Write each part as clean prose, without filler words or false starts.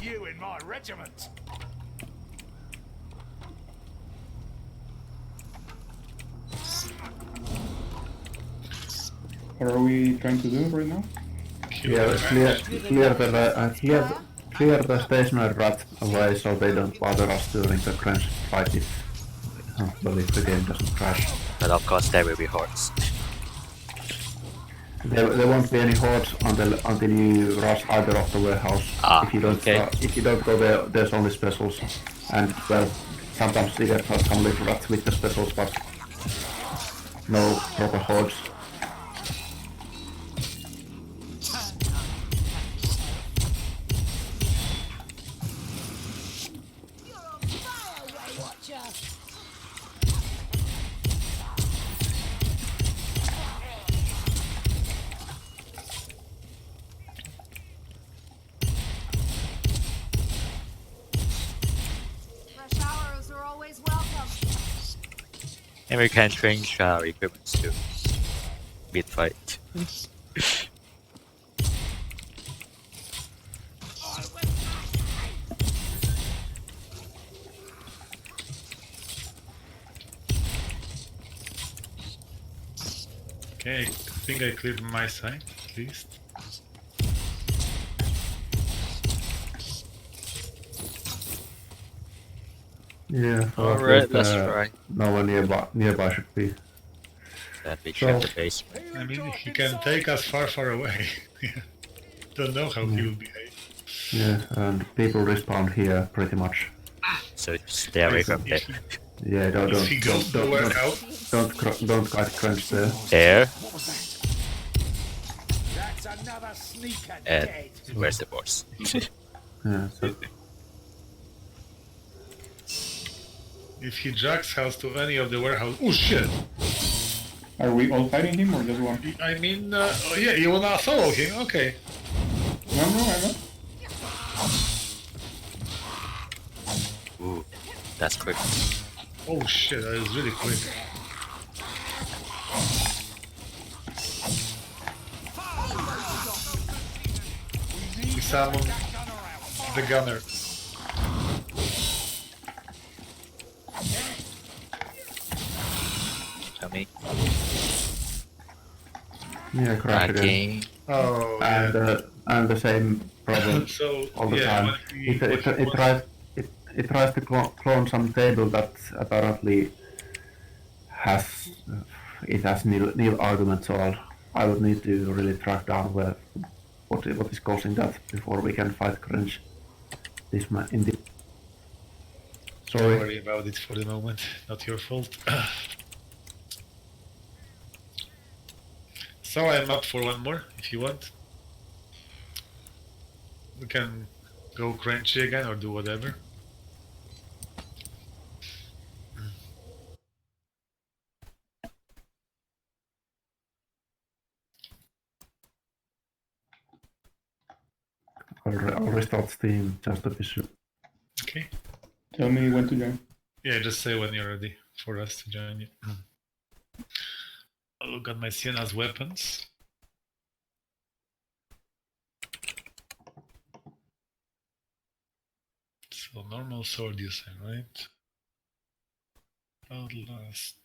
you in my regiment. What are we trying to do right now? Yeah, clear the stationary rat away so they don't bother us during the Krench fight if the game doesn't crash. But of course there will be hordes. There won't be any hordes until you rush either of the warehouse. If you don't go there, there's only specials. And well, sometimes you get some little rats with the specials, but no proper hordes. And we can change our equipment to mid-fight. Okay, I think I cleared my side, at least. Yeah, so alright, let's try. No one nearby should be. Then we check the base. I mean, he can take us far away. Don't know how he will behave. Yeah, and people respawn here pretty much. So stay away from there. Yeah, don't guide Krench there. There. That's another sneaker And dead. where's the boss? Yeah, so If he drags us to any of the warehouse, oh shit! Are we all fighting him or just one? I mean, oh yeah, you wanna solo him? Okay. No, I'm not. Ooh, that's quick. Oh shit, that is really quick. He summoned the gunner. Coming. yeah, crash again. Oh, yeah. And the same problem So, all the yeah, time. It tries to clone some table that apparently has nil argument, so I would need to really track down what is causing that before we can fight Krench. Don't Sorry. worry about it for the moment, not your fault. So I'm up for one more, if you want. We can go Krench again or do whatever. I'll restart Steam just to be sure. Okay. Tell me when to join. Yeah, just say when you're ready for us to join you. I'll look at my Siena's weapons. So normal sword you say, right? Outlast.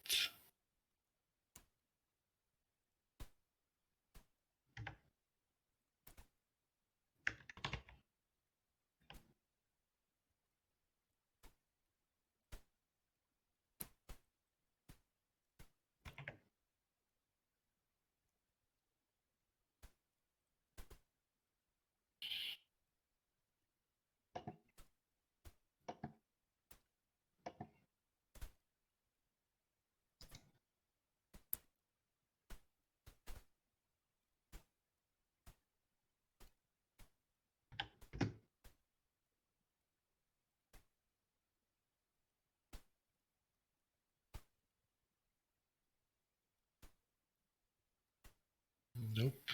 Nope,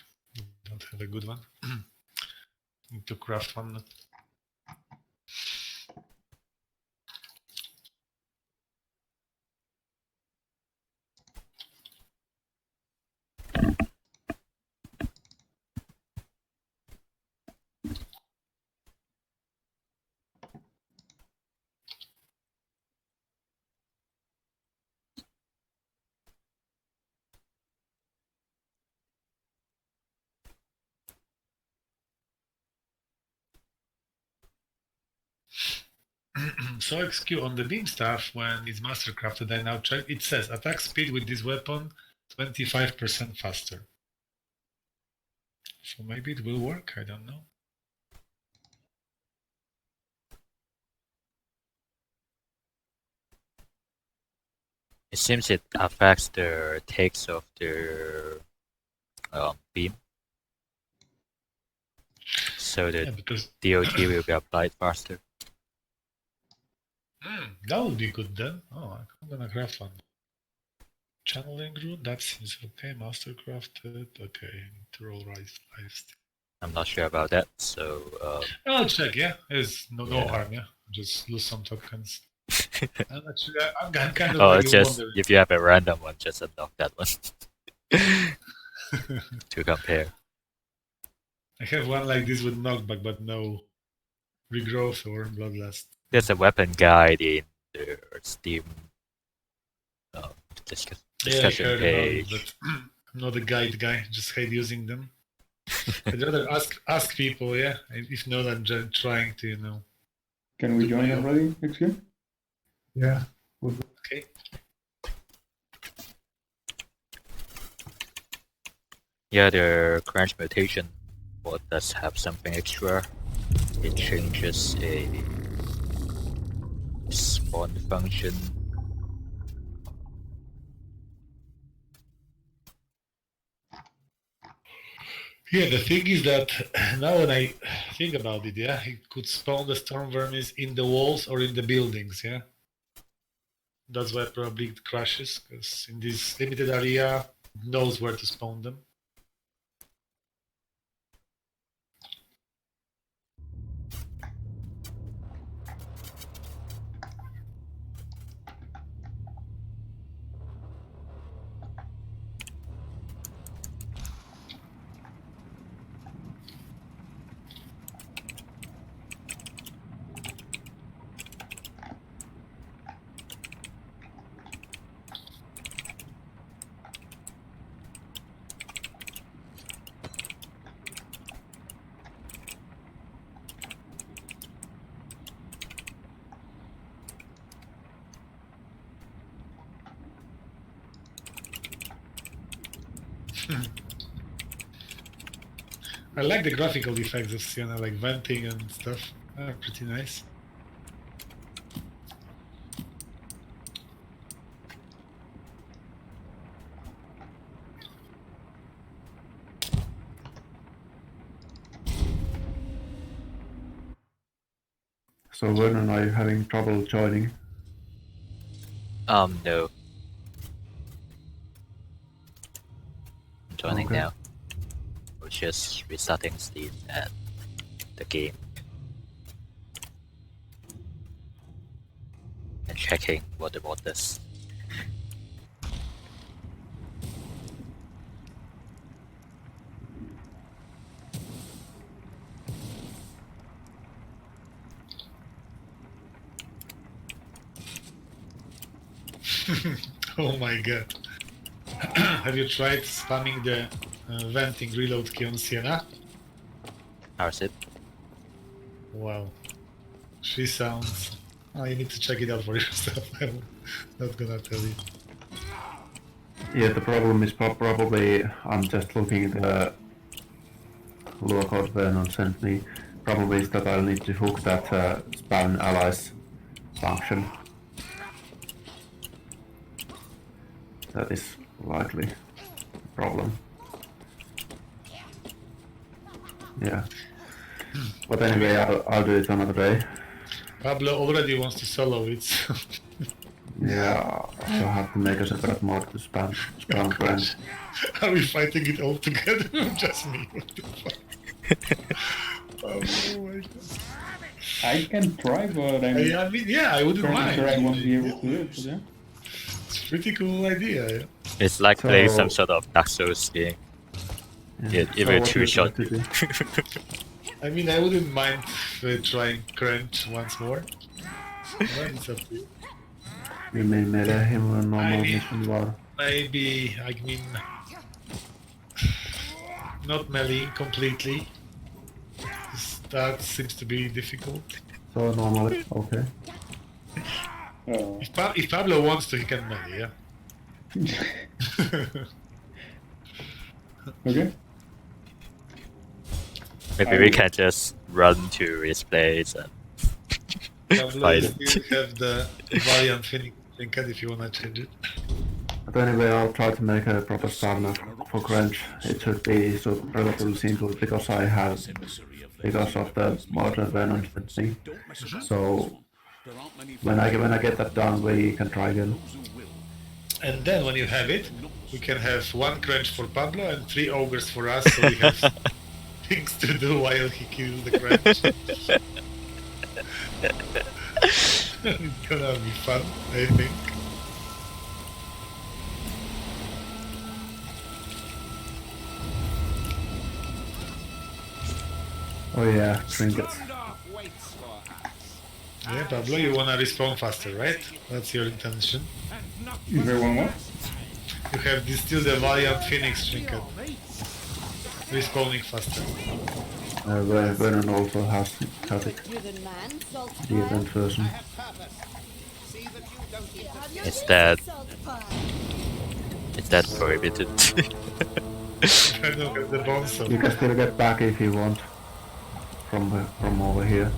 don't have a good one. Need to craft one. So XQ on the beam staff, when it's mastercrafted, I now check, it says attack speed with this weapon 25% faster. So maybe it will work, I don't know. It seems it affects the takes of the beam. So the because DOT will be applied faster. that would be good then. Oh, I'm gonna craft one. Channeling rune, that seems okay. Mastercrafted, okay. To roll lifesteal. I'm not sure about that, so I'll check, yeah. There's no Yeah. harm, yeah. Just lose some tokens. And actually, I'm kind of oh, like it's just wondering. if you have a random one, just unlock that one to compare. I have one like this with knockback, but no regrowth or bloodlust. There's a weapon guide in the Steam discussion I heard page. about it, but I'm not a guide guy. Just hate using them. I'd rather ask people, yeah. If not, I'm just trying to, Can we Do join my own. already, XQ? Yeah. Okay. Yeah, the Krench mutation bot does have something extra. It changes a spawn function. Yeah, the thing is that now when I think about it, yeah, it could spawn the storm vermis in the walls or in the buildings, yeah. That's why probably it crashes, because in this limited area, it knows where to spawn them. I like the graphical effects of Sienna, like venting and stuff. Pretty nice. So Vernon, are you having trouble joining? No. I'm joining Okay. now. We're just restarting Steam and the game. And checking what the bot does. Oh my god. Have you tried spamming the venting reload key on Sienna? How's it? Wow. She sounds... Oh, you need to check it out for yourself. I'm not gonna tell you. Yeah, the problem is probably I'm just looking at the lure code Vernon sent me. Probably is that I'll need to hook that spam allies function. That is likely the problem. Yeah. But anyway, I'll do it another day. Pablo already wants to solo it, so... Yeah, I'll have to make a separate mod to spam friends. Are we fighting it all together? Just me. What the fuck? Oh my god. I can try, but I'm I mean, yeah, I wouldn't pretty mind. sure I won't be able to do it. But yeah. It's a pretty cool idea, yeah. It's like playing So- some sort of Dark Souls game. Yeah. It So will what do two you shot like to you. do? I mean, I wouldn't mind trying Krench once more. But it's up to you. You mean melee him or normal I mean- mission war? Maybe, I mean... Not melee completely. That seems to be difficult. So normally, okay. Oh. If Pablo wants to, he can melee, yeah? Okay. Maybe we can just run to his place and Pablo, fight you it. still have the Valiant Phoenix trinket if you wanna change it. But anyway, I'll try to make a proper stamina for Krench. It should be so relatively simple because I have because of the modern venom thing. So when I get that done, we can try again. And then when you have it, we can have 1 Krench for Pablo and 3 ogres for us, so we have things to do while he kills the Krench. It's gonna be fun, I think. Oh yeah, trinkets. Yeah, Pablo, you wanna respawn faster, right? That's your intention. Is there one more? You have this still the Valiant Phoenix trinket. Respawning faster. Venom also has it. The event version. Is that prohibited? I don't have the bones, so You can still get back if you want from over here.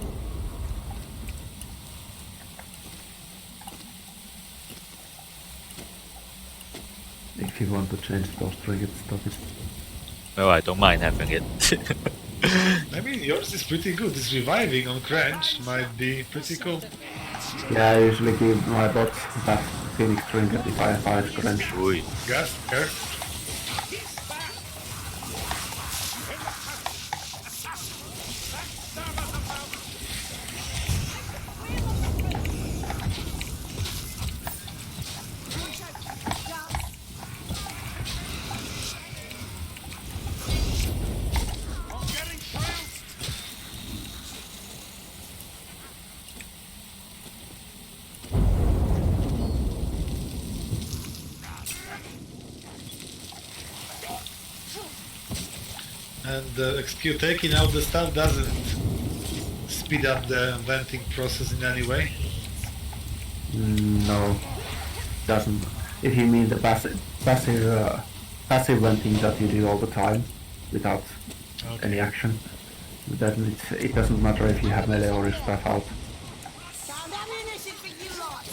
If you want to change those trinkets, that is. No, I don't mind having it. I mean, yours is pretty good. This reviving on Krench might be pretty cool. Yeah, I usually give my bots that Phoenix trinket if I fight Krench. Ui. Gas, care. And XQ taking out the stuff doesn't speed up the venting process in any way. No, doesn't. If you mean the passive venting that you do all the time without any action, then it doesn't matter if you have melee or stuff out. Found ammunition for you lot.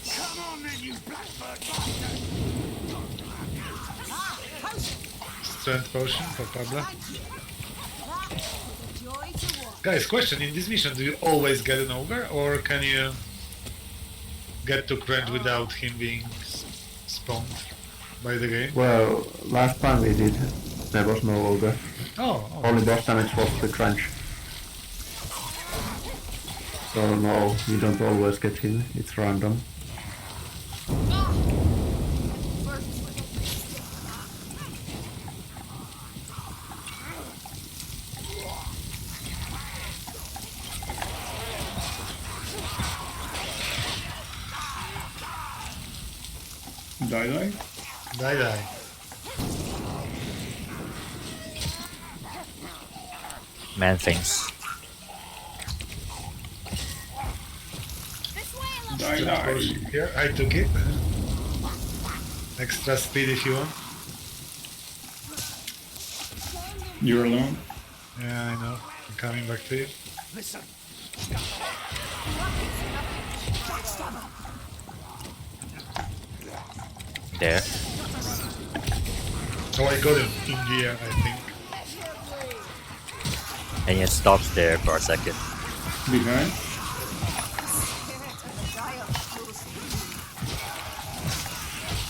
Come on then, you blackbird bastard! Ah, potion. Strength potion for Pablo. Thank you. That was a joy to watch. Guys, question, in this mission do you always get an ogre or can you get to Krench without him being spawned by the game? Well, last time we did, there was no ogre. Oh, Only boss damage was the Krench. So no, you don't always get him, it's random. First with a stick. Die. die. Man things. This way, Die. Potion here, I took it. Extra speed if you want. You're alone. Yeah, I know. I'm coming back to you. Listen, There. Oh, I got him in the air, I think. And it stops there for a second. Behind.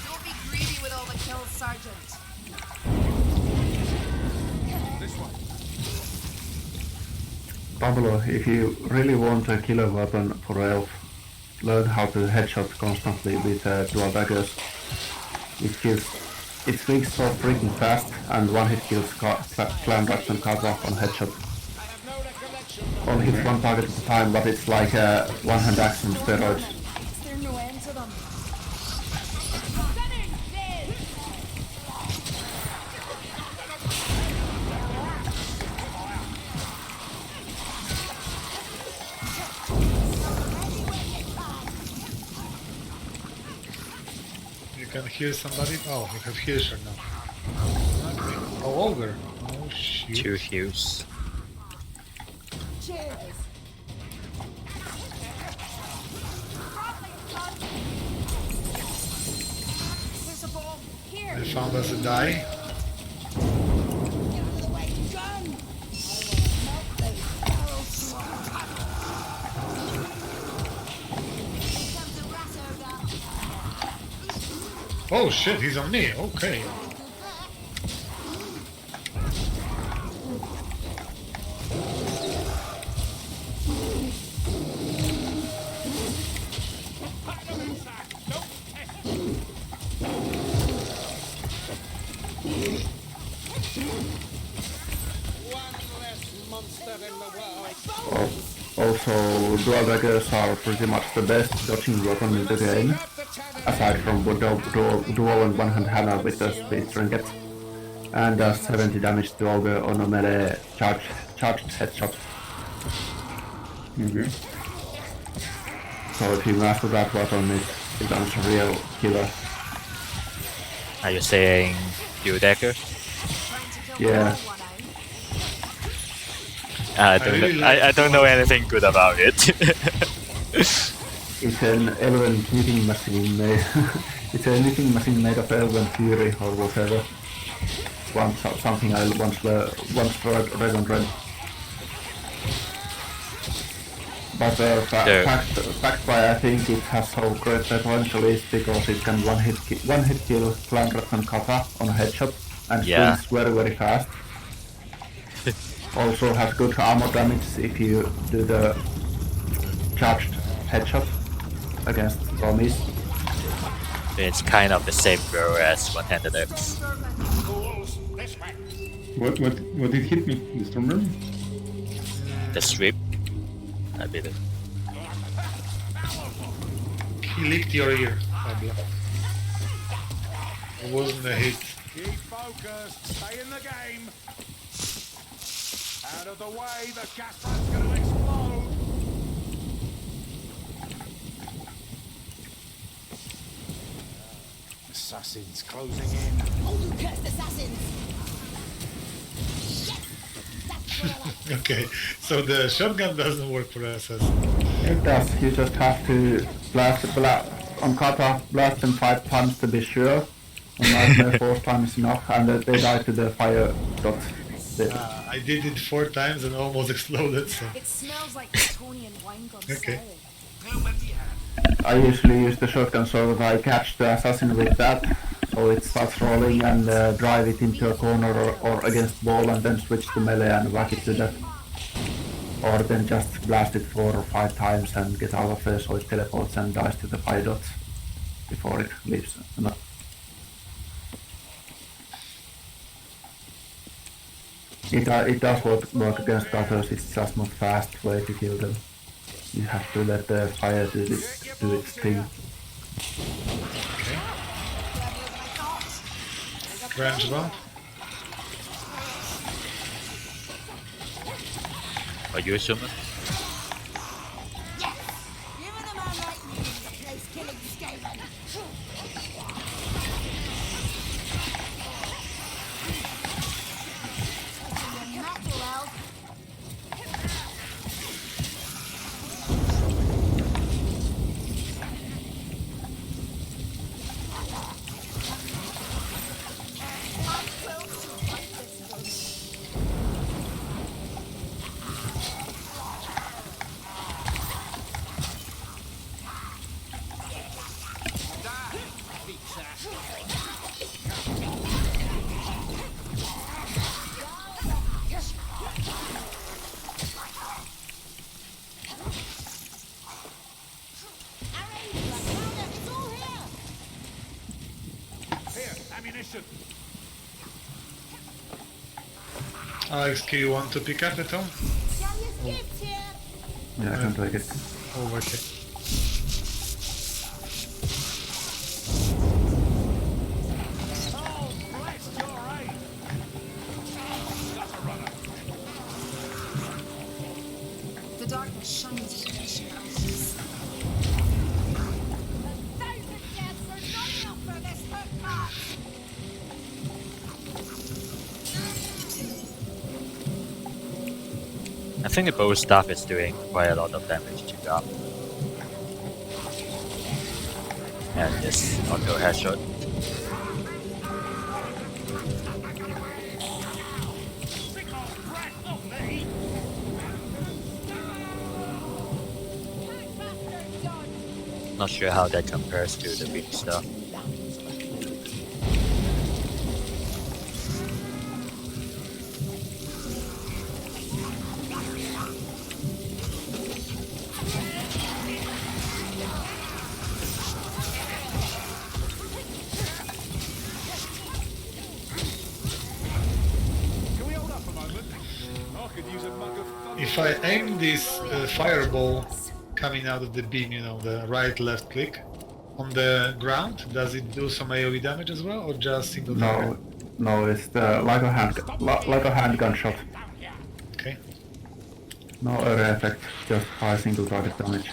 Don't be greedy with all the kills, Sergeant. this one. Pablo, if you really want a killer weapon for elf, learn how to headshot constantly with dual daggers. It swings so freaking fast, and one hit kills clan rats and cuts off on headshot. I have no recollection on hits one target at a time, but it's like a one-hand action steroids. Is there no end to them? You can hear somebody? Oh, you have hearsher now. Oh, ogre. Oh, shit. 2 heals. Cheers. There's a bomb. Here. They found us a die. Get out of the way, gun. I will melt those barrels to our Here comes the rat ogre. Oh shit, he's on me. Okay. Also, dual daggers are pretty much the best dodging weapon in the game, aside from dual and one-hand hammer with the speed trinket, and does 70 damage to ogre on a melee charged headshot. Okay. So if you master that weapon, it becomes a real killer. Are you saying dual dagger? Trying to kill Yeah. the one out. I don't really know. like I don't know anything good about it. It's an elven knitting machine made. It's a knitting machine made of elven fury or whatever. Something I once read on Red. But the fact why I think it has so great potential is because it can one hit kill Flanders and Kappa on a headshot and Yeah. springs very fast. Also has good armor damage if you do the charged headshot against zombies. It's kind of the same throw as one-handed axe. Fools, this way. What did hit me? The Stormburn? The sweep, I believe. He licked your ear, Pablo. It wasn't a hit. Keep focused. Stay in the game. Out of the way, the gas run's gonna explode. Assassins closing in. Oh, you cursed assassins! Yes! That's what I like. Okay, so the shotgun doesn't work for assassins. It does, you just have to blast on Kata, blast them 5 times to be sure. On Nightmare 4 times is enough, and they die to the fire dot. I did it 4 times and almost exploded, so... It smells like Tony and wine gone Okay. sour. I usually use the shotgun so that I catch the assassin with that, so it starts rolling and drive it into a corner or against wall and then switch to melee and whack it to death. Or then just blast it 4 or 5 times and get out of there so it teleports and dies to the fire dots before it leaves. No. It does work against others, it's just not fast way to kill them. You have to let the fire do its thing. Okay. Range bump. Are you assuming? Yes! Even a man like me is a place killing Skaven. Your metal elf. Here, ammunition. Alex, do you want to pick up at all? Shall you skip here? Yeah, I can take it. Overtake. Oh, bless your aim! Got a runner. The darkness shines in the shadows. 1,000 deaths are not enough for this footpath! I think the bow staff is doing quite a lot of damage to Gap. And this auto headshot. Not sure how that compares to the big stuff. Can we hold up a moment? I could use a mug of thunder. If I aim this fireball coming out of the beam, you know, the right left click, on the ground, does it do some AoE damage as well, or just single target? No, it's the like a handgun shot. Okay. No area effect, just high single target damage.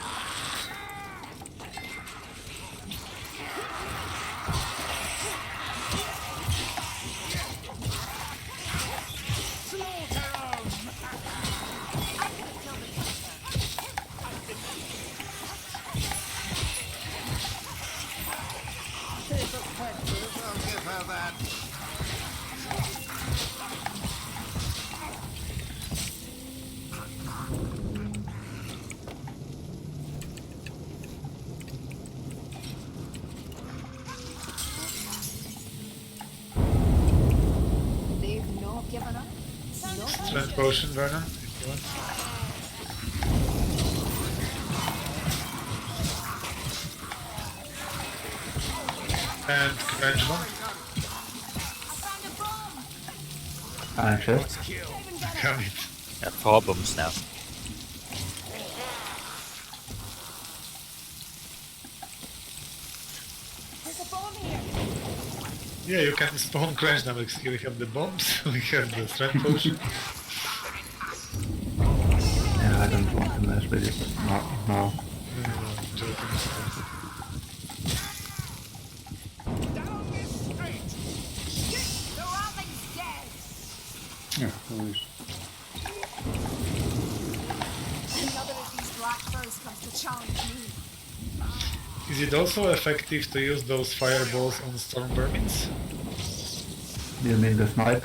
They've not given up. No Strength potion, Vernon, if you want. And Krench one. I found a bomb! And chest. Coming. Yeah, problems now. There's a bomb here! Yeah, you can spawn Krench now because we have the bombs, we have the strength potion. Yeah, I don't want to mess with it. No. I'm joking. Down this street! The rabbit's dead! Yeah, no worries. Another of these black furs comes to challenge me. Is it also effective to use those fireballs on storm vermins? You mean the snipe?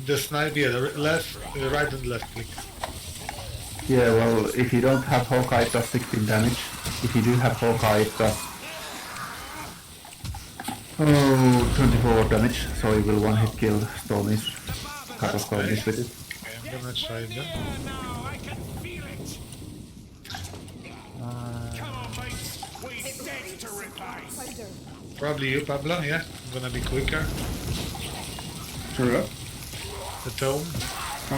The snipe, yeah, the right and left click. Yeah, well, if you don't have Hawkeye, it does 16 damage. If you do have Hawkeye, it does 24 damage, so you will one-hit kill Stormies, couple Stormies with it. Okay, I'm gonna try that. Yeah, now I can feel it! Come on, mates! We dead to repay! Powder. Probably you, Pablo, yeah? I'm gonna be quicker. Throw it up. The tome. Oh,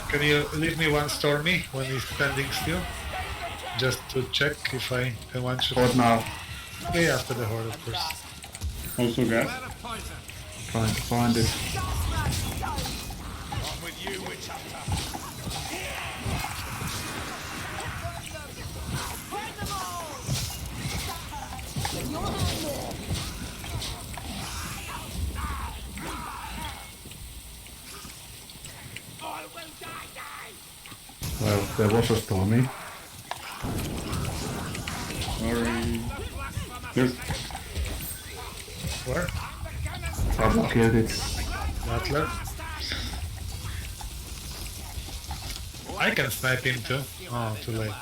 Can you leave me one Stormy when he's standing still? Just to check if I can one shot. Horde now, Yeah, after the horde, of course. also gas. trying to find it. I'm with you, witch hunter! Burn them all! Your hand there! I will die! Well, there was a Stormy. Sorry. There's Where? Pablo killed it. Butler. I can snipe him too. Oh, too late.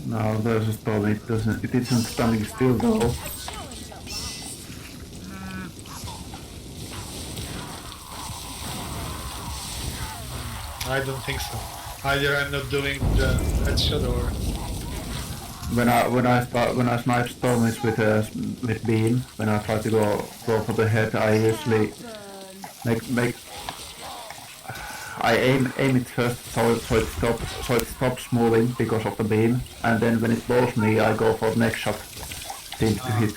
Now there's a Stormy. It isn't standing still though. I don't think so. Either I'm not doing the headshot or... When I snipe stormies with beam, when I try to go for the head, I usually make I aim it first so it stops moving because of the beam, and then when it blows me, I go for the next shot. Seems to hit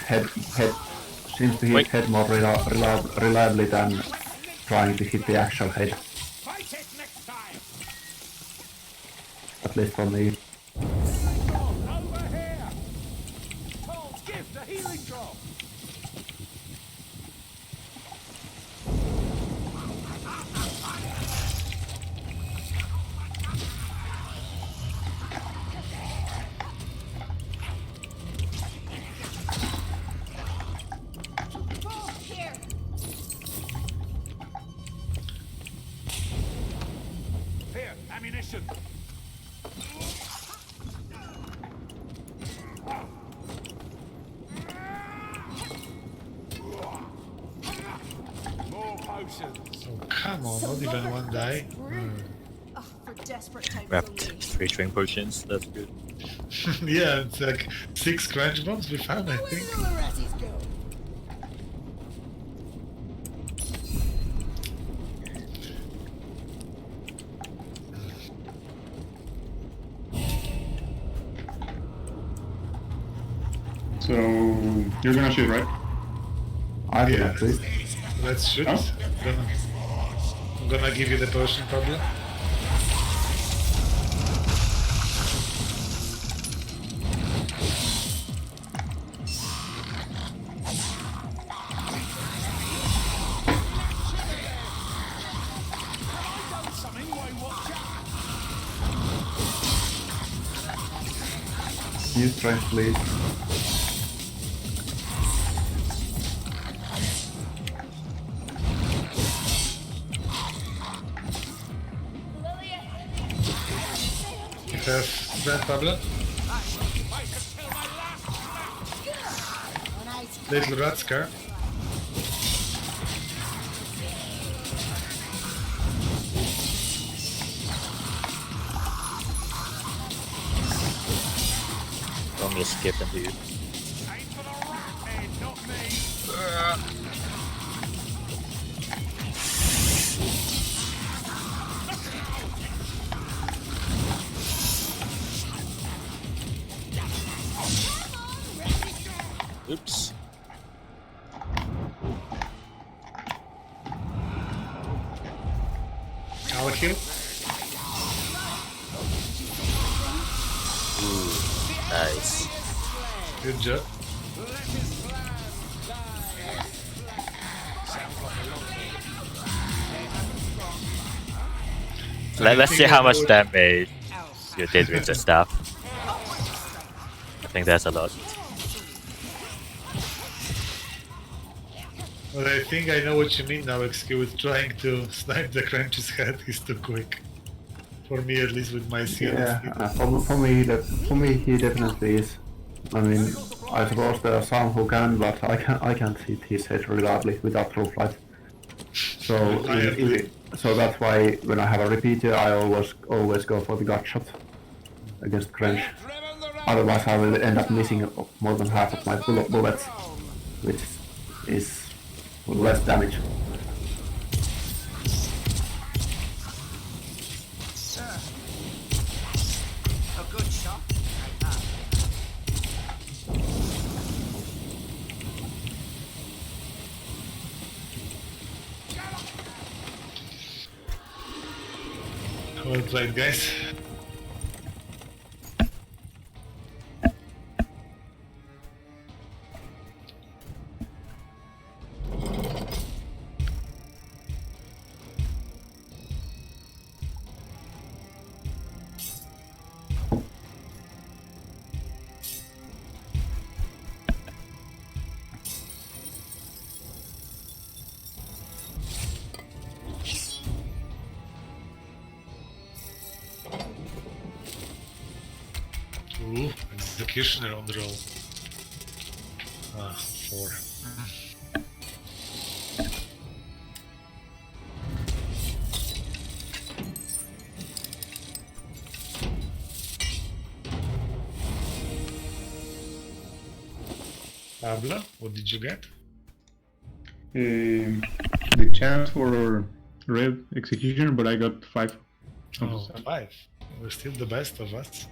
head more reliably than trying to hit the actual head. Fight it next time. At least for me. Over here. Paul, give the healing drop. Here. Here, ammunition. More potions. Oh, come on, not even one die. Oh, for desperate times Wrapped only. 3 string potions, that's good. Yeah, it's like 6 Krench bombs we found, I Where think. did all the ratties go? So you're gonna shoot, right? I think Yeah. at least. Let's shoot. Oh. I'm gonna give you the potion, probably. Something, why watch out. Use strength, please. You have strength, Pablo? Little rat scare. Don't miss skip into you. Aim for the rat head, not me. Oops. I'll heal. Nice. Good job. Let's see how much damage you did with the staff. I think that's a lot. But I think I know what you mean now, XQ, with trying to snipe the Krench's head. He's too quick. For me, at least, with my CLS. Yeah, for me he definitely is. I mean, I suppose there are some who can, but I can't hit his head reliably without true flight. So so that's why when I have a repeater, I always go for the gut shot against Krench. Otherwise, I will end up missing more than half of my bullets, which is less damage. A good shot. Well played, guys. Ooh, executioner on the roll. Ah, 4. Pablo, what did you get? The chance for red executioner, but I got 5. Oh, 5. We're still the best of us.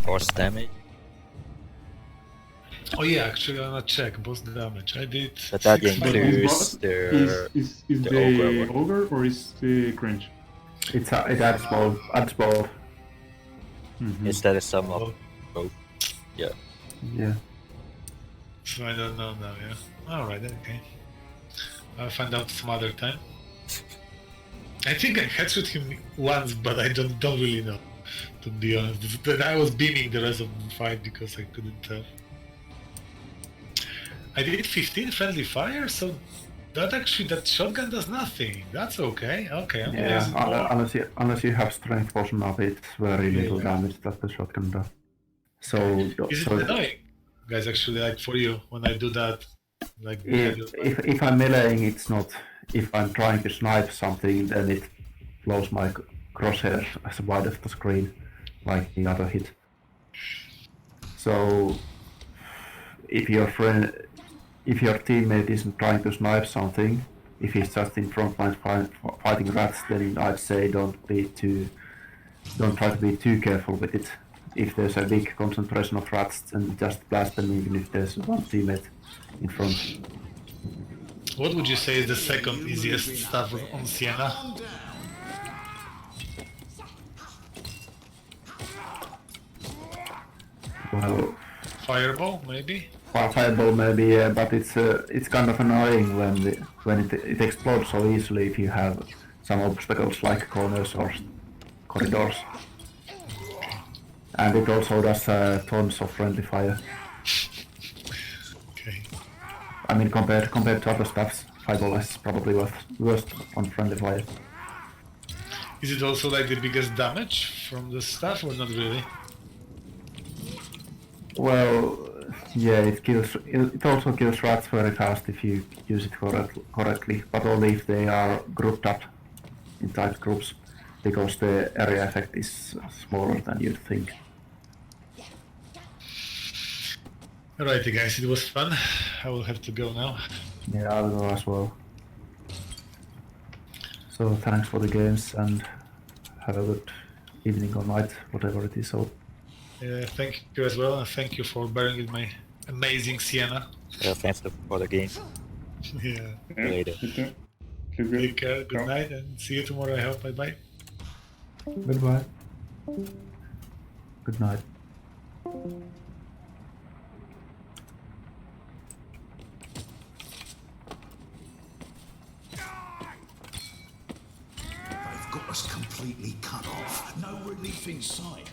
Force damage. Oh yeah, actually I'm gonna check boss damage. I did. But that 6 But includes- this boss the- is the the ogre one. ogre or is the Krench? It adds both. Adds both. Is that a sum of Oh, both? Yeah. Yeah. so I don't know now. Yeah. All right. Okay. I'll find out some other time. I think I headshot him once, but I don't really know. To be honest, then I was beaming the rest of the fight because I couldn't tell. I did 15 friendly fire, so that shotgun does nothing. That's okay. Okay, I'm gonna use it more. Unless you have strength potion up, it's very little Yeah. damage that the shotgun does. So, Is it so annoying, guys? Actually, like for you when I do that, like if I'm meleeing, it's not. If I'm trying to snipe something, then it blows my crosshair as wide of the screen, like the other hit. So, if your teammate isn't trying to snipe something, if he's just in front line fighting rats, then I'd say don't try to be too careful with it. If there's a big concentration of rats, then just blast them even if there's one teammate in front. what would you say is the second easiest stuff on Sienna? Well, Fireball, maybe. fireball maybe, yeah, but it's kind of annoying when it explodes so easily if you have some obstacles like corners or corridors. And it also does tons of friendly fire. Okay. I mean, compared to other stuffs, fireball is probably worst on friendly fire. Is it also like the biggest damage from the stuff, or not really? Well, yeah, it also kills rats very fast if you use it correctly, but only if they are grouped up in tight groups, because the area effect is smaller than you'd think. Alrighty guys, it was fun. I will have to go now. Yeah, I'll go as well. So thanks for the games and have a good evening or night, whatever it is. So Thank you as well, and thank you for bearing with my amazing Sienna. Thanks for the game. Yeah. Yeah, Later. you too. Keep good. Take care, good Ciao. night, and see you tomorrow, I hope. Bye bye. goodbye. Good night. They've got us completely cut off. No relief in sight.